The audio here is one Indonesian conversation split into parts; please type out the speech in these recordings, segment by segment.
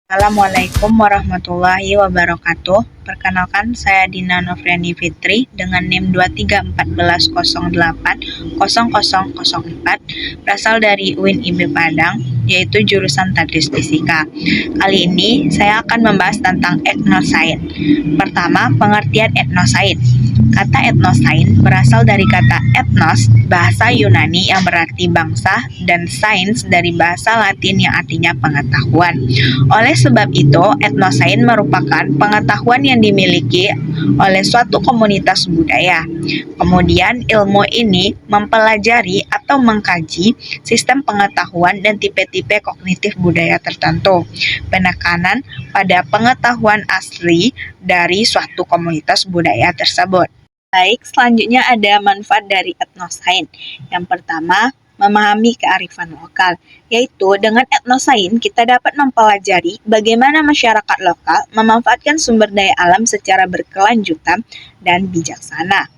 Assalamualaikum warahmatullahi wabarakatuh. Perkenalkan, saya Dina Novriani Fitri dengan NIM 2314080004, berasal dari UIN IB Padang, yaitu jurusan Statistika. Kali ini saya akan membahas tentang etnosains. Pertama, pengertian etnosains. Kata etnosains berasal dari kata ethnos, bahasa Yunani yang berarti bangsa, dan sains dari bahasa Latin yang artinya pengetahuan. Oleh sebab itu, etnosains merupakan pengetahuan yang dimiliki oleh suatu komunitas budaya. Kemudian, ilmu ini mempelajari atau mengkaji sistem pengetahuan dan tipe-tipe kognitif budaya tertentu. Penekanan pada pengetahuan asli dari suatu komunitas budaya tersebut. Baik, selanjutnya ada manfaat dari etnosains. Yang pertama, memahami kearifan lokal, yaitu dengan etnosains kita dapat mempelajari bagaimana masyarakat lokal memanfaatkan sumber daya alam secara berkelanjutan dan bijaksana.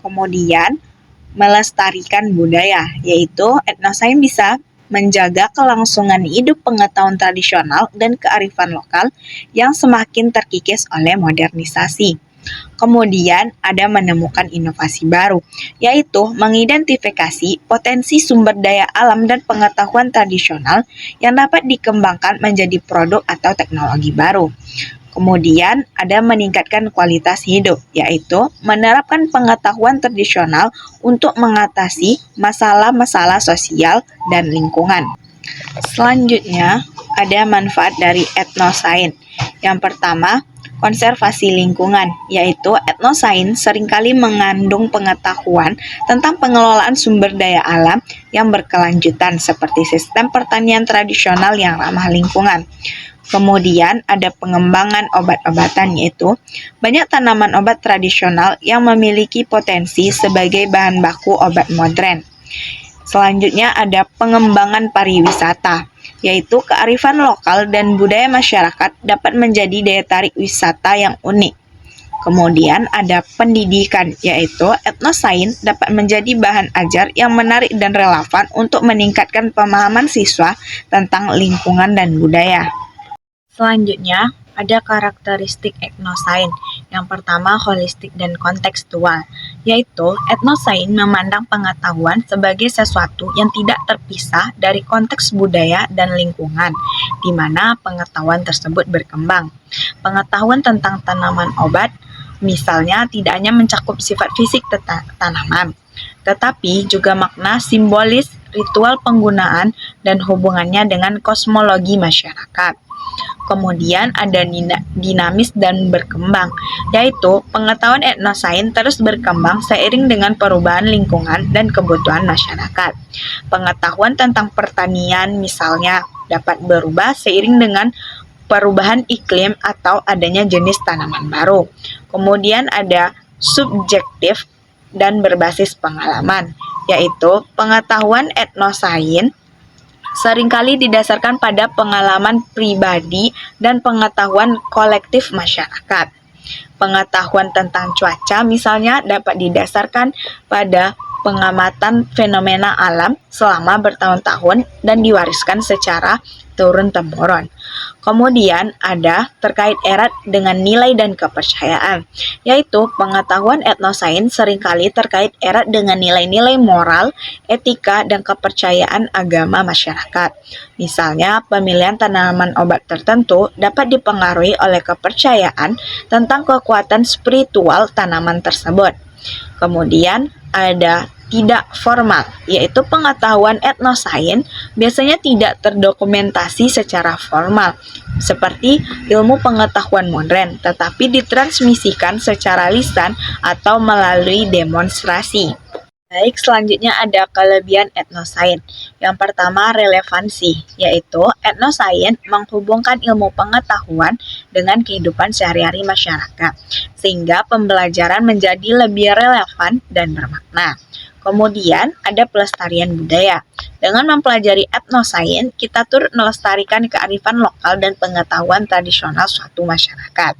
Kemudian, melestarikan budaya, yaitu etnosains bisa menjaga kelangsungan hidup pengetahuan tradisional dan kearifan lokal yang semakin terkikis oleh modernisasi. Kemudian ada menemukan inovasi baru, yaitu mengidentifikasi potensi sumber daya alam dan pengetahuan tradisional yang dapat dikembangkan menjadi produk atau teknologi baru. Kemudian ada meningkatkan kualitas hidup, yaitu menerapkan pengetahuan tradisional untuk mengatasi masalah-masalah sosial dan lingkungan. Selanjutnya ada manfaat dari etnosains. Yang pertama, konservasi lingkungan, yaitu etnosains seringkali mengandung pengetahuan tentang pengelolaan sumber daya alam yang berkelanjutan seperti sistem pertanian tradisional yang ramah lingkungan. Kemudian ada pengembangan obat-obatan, yaitu banyak tanaman obat tradisional yang memiliki potensi sebagai bahan baku obat modern. Selanjutnya ada pengembangan pariwisata, yaitu kearifan lokal dan budaya masyarakat dapat menjadi daya tarik wisata yang unik. Kemudian ada pendidikan, yaitu etnosains dapat menjadi bahan ajar yang menarik dan relevan untuk meningkatkan pemahaman siswa tentang lingkungan dan budaya. Selanjutnya, ada karakteristik etnosains. Yang pertama, holistik dan kontekstual, yaitu etnosains memandang pengetahuan sebagai sesuatu yang tidak terpisah dari konteks budaya dan lingkungan, di mana pengetahuan tersebut berkembang. Pengetahuan tentang tanaman obat, misalnya, tidak hanya mencakup sifat fisik tanaman, tetapi juga makna simbolis, ritual penggunaan, dan hubungannya dengan kosmologi masyarakat. Kemudian ada dinamis dan berkembang, yaitu pengetahuan etnosains terus berkembang seiring dengan perubahan lingkungan dan kebutuhan masyarakat. Pengetahuan tentang pertanian misalnya dapat berubah seiring dengan perubahan iklim atau adanya jenis tanaman baru. Kemudian ada subjektif dan berbasis pengalaman, yaitu pengetahuan etnosains seringkali didasarkan pada pengalaman pribadi dan pengetahuan kolektif masyarakat. Pengetahuan tentang cuaca misalnya dapat didasarkan pada pengamatan fenomena alam selama bertahun-tahun dan diwariskan secara turun-temurun. Kemudian ada terkait erat dengan nilai dan kepercayaan, yaitu pengetahuan etnosains seringkali terkait erat dengan nilai-nilai moral, etika, dan kepercayaan agama masyarakat. Misalnya, pemilihan tanaman obat tertentu dapat dipengaruhi oleh kepercayaan tentang kekuatan spiritual tanaman tersebut. Kemudian ada tidak formal, yaitu pengetahuan etnosains biasanya tidak terdokumentasi secara formal, seperti ilmu pengetahuan modern, tetapi ditransmisikan secara lisan atau melalui demonstrasi. Baik, selanjutnya ada kelebihan etnosains. Yang pertama, relevansi, yaitu etnosains menghubungkan ilmu pengetahuan dengan kehidupan sehari-hari masyarakat, sehingga pembelajaran menjadi lebih relevan dan bermakna. Kemudian ada pelestarian budaya. Dengan mempelajari etnosains, kita turut melestarikan kearifan lokal dan pengetahuan tradisional suatu masyarakat.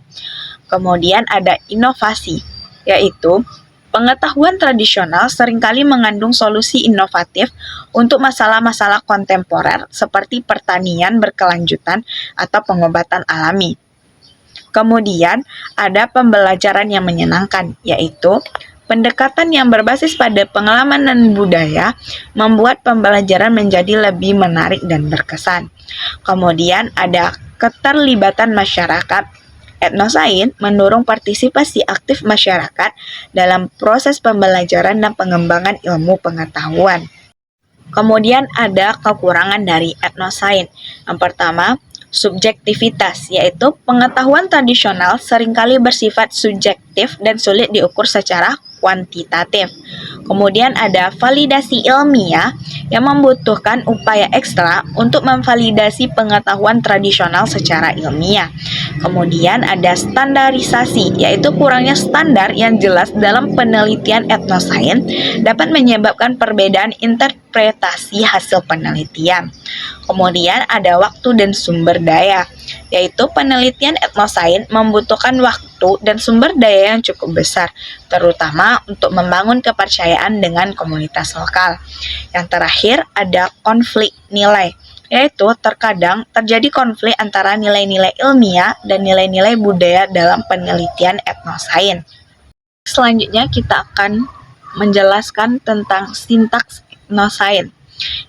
Kemudian ada inovasi, yaitu Pengetahuan tradisional seringkali mengandung solusi inovatif untuk masalah-masalah kontemporer seperti pertanian berkelanjutan atau pengobatan alami. Kemudian, ada pembelajaran yang menyenangkan, yaitu pendekatan yang berbasis pada pengalaman dan budaya membuat pembelajaran menjadi lebih menarik dan berkesan. Kemudian, ada keterlibatan masyarakat. Etnosains mendorong partisipasi aktif masyarakat dalam proses pembelajaran dan pengembangan ilmu pengetahuan. Kemudian ada kekurangan dari etnosains. Yang pertama, subjektivitas, yaitu pengetahuan tradisional seringkali bersifat subjektif dan sulit diukur secara kuantitatif. Kemudian ada validasi ilmiah yang membutuhkan upaya ekstra untuk memvalidasi pengetahuan tradisional secara ilmiah. Kemudian ada standarisasi, yaitu kurangnya standar yang jelas dalam penelitian etnosains dapat menyebabkan perbedaan interpretasi hasil penelitian. Kemudian ada waktu dan sumber daya, yaitu penelitian etnosains membutuhkan waktu dan sumber daya yang cukup besar, terutama untuk membangun kepercayaan dengan komunitas lokal. Yang terakhir ada konflik nilai, yaitu terkadang terjadi konflik antara nilai-nilai ilmiah dan nilai-nilai budaya dalam penelitian etnosains. Selanjutnya kita akan menjelaskan tentang sintaks etnosains.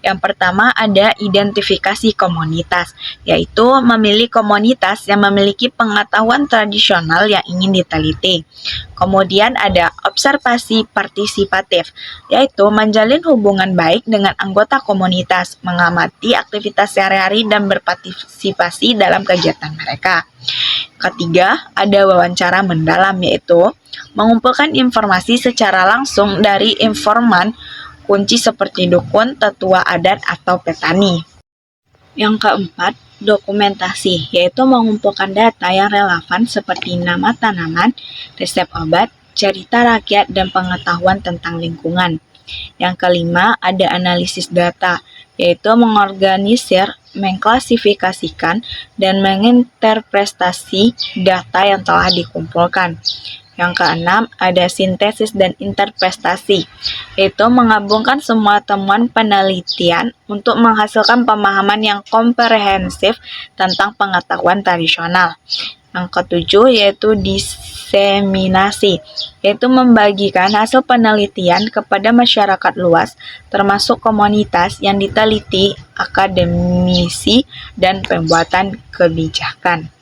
Yang pertama ada identifikasi komunitas, yaitu memilih komunitas yang memiliki pengetahuan tradisional yang ingin diteliti. Kemudian ada observasi partisipatif, yaitu menjalin hubungan baik dengan anggota komunitas, mengamati aktivitas sehari-hari dan berpartisipasi dalam kegiatan mereka. Ketiga, ada wawancara mendalam, yaitu mengumpulkan informasi secara langsung dari informan kunci seperti dukun, tetua adat, atau petani. Yang keempat, dokumentasi, yaitu mengumpulkan data yang relevan seperti nama tanaman, resep obat, cerita rakyat, dan pengetahuan tentang lingkungan. Yang kelima, ada analisis data, yaitu mengorganisir, mengklasifikasikan, dan menginterpretasi data yang telah dikumpulkan. Yang keenam, ada sintesis dan interpretasi, yaitu menggabungkan semua temuan penelitian untuk menghasilkan pemahaman yang komprehensif tentang pengetahuan tradisional. Yang ketujuh, yaitu diseminasi, yaitu membagikan hasil penelitian kepada masyarakat luas, termasuk komunitas yang diteliti, akademisi, dan pembuatan kebijakan.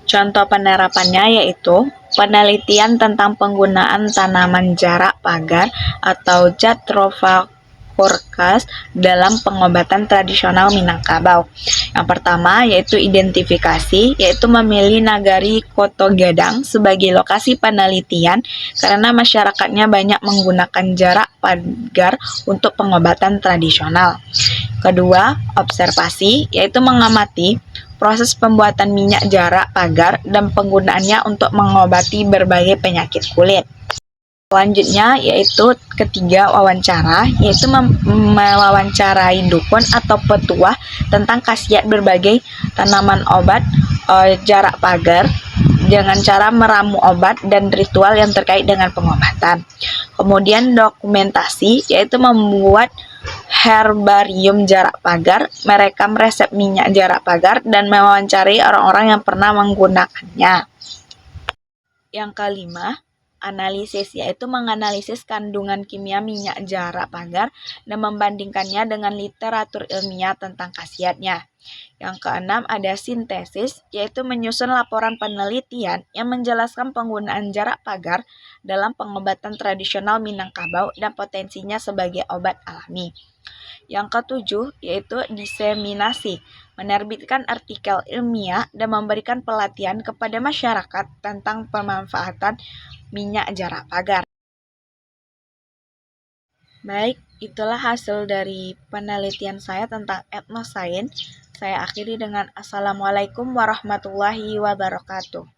Contoh penerapannya yaitu penelitian tentang penggunaan tanaman jarak pagar atau Jatropha curcas dalam pengobatan tradisional Minangkabau. Yang pertama yaitu identifikasi, yaitu memilih Nagari Kotogadang sebagai lokasi penelitian karena masyarakatnya banyak menggunakan jarak pagar untuk pengobatan tradisional. Kedua, observasi, yaitu mengamati proses pembuatan minyak jarak pagar dan penggunaannya untuk mengobati berbagai penyakit kulit. Selanjutnya yaitu ketiga, wawancara, yaitu mewawancarai dukun atau petuah tentang khasiat berbagai tanaman obat jarak pagar dengan cara meramu obat dan ritual yang terkait dengan pengobatan. Kemudian dokumentasi, yaitu membuat herbarium jarak pagar, merekam resep minyak jarak pagar, dan mewawancarai orang-orang yang pernah menggunakannya. Yang kelima, analisis, yaitu menganalisis kandungan kimia minyak jarak pagar dan membandingkannya dengan literatur ilmiah tentang khasiatnya. Yang keenam ada sintesis, yaitu menyusun laporan penelitian yang menjelaskan penggunaan jarak pagar dalam pengobatan tradisional Minangkabau dan potensinya sebagai obat alami. Yang ketujuh yaitu diseminasi, menerbitkan artikel ilmiah dan memberikan pelatihan kepada masyarakat tentang pemanfaatan minyak jarak pagar. Baik, itulah hasil dari penelitian saya tentang etnosains. Saya akhiri dengan Assalamualaikum warahmatullahi wabarakatuh.